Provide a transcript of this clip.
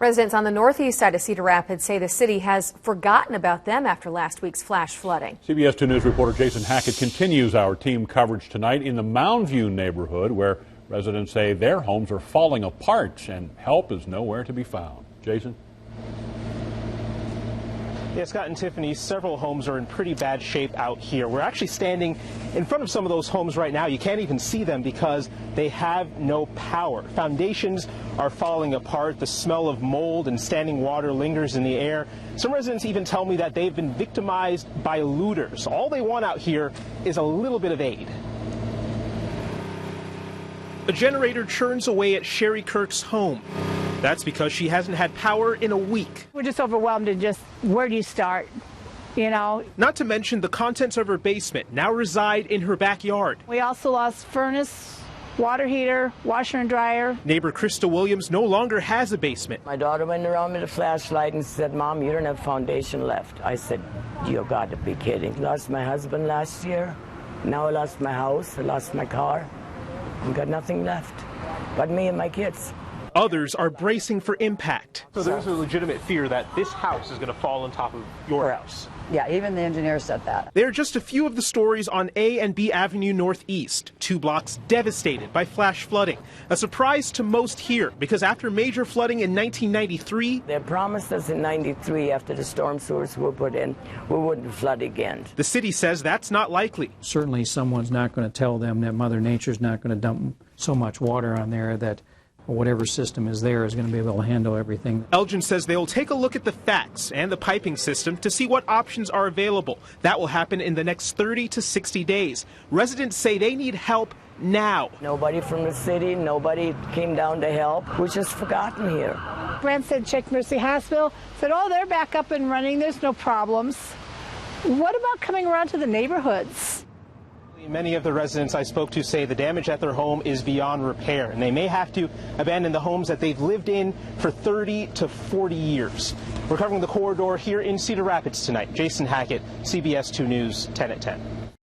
Residents on the northeast side of Cedar Rapids say the city has forgotten about them after last week's flash flooding. CBS 2 News reporter Jason Hackett continues our team coverage tonight in the Mound View neighborhood, where residents say their homes are falling apart and help is nowhere to be found. Jason? Yeah, Scott and Tiffany, several homes are in pretty bad shape out here. We're actually standing in front of some of those homes right now. You can't even see them because they have no power. Foundations are falling apart. The smell of mold and standing water lingers in the air. Some residents even tell me that they've been victimized by looters. All they want out here is a little bit of aid. A generator churns away at Cheri Kirk's home. That's because she hasn't had power in a week. We're just overwhelmed and just, where do you start, you know? Not to mention the contents of her basement now reside in her backyard. We also lost furnace, water heater, washer and dryer. Neighbor Christa Williams no longer has a basement. My daughter went around with a flashlight and said, "Mom, you don't have foundation left." I said, "You got to be kidding." Lost my husband last year. Now I lost my house, I lost my car. I've got nothing left but me and my kids. Others are bracing for impact. So there's a legitimate fear that this house is going to fall on top of your house. Yeah, even the engineer said that. They are just a few of the stories on A and B Avenue Northeast, 2 blocks devastated by flash flooding. A surprise to most here, because after major flooding in 1993, they promised us in 93 after the storm sewers were put in, we wouldn't flood again. The city says that's not likely. Certainly someone's not going to tell them that Mother Nature's not going to dump so much water on there that whatever system is there is going to be able to handle everything. Elgin says they will take a look at the facts and the piping system to see what options are available. That will happen in the next 30 to 60 days. Residents say they need help now. Nobody from the city, nobody came down to help. We're just forgotten here. Brent said check Mercy Hospital, said, oh, they're back up and running, there's no problems. What about coming around to the neighborhoods? Many of the residents I spoke to say the damage at their home is beyond repair, and they may have to abandon the homes that they've lived in for 30 to 40 years. We're covering the corridor here in Cedar Rapids tonight. Jason Hackett, CBS 2 News, 10 at 10.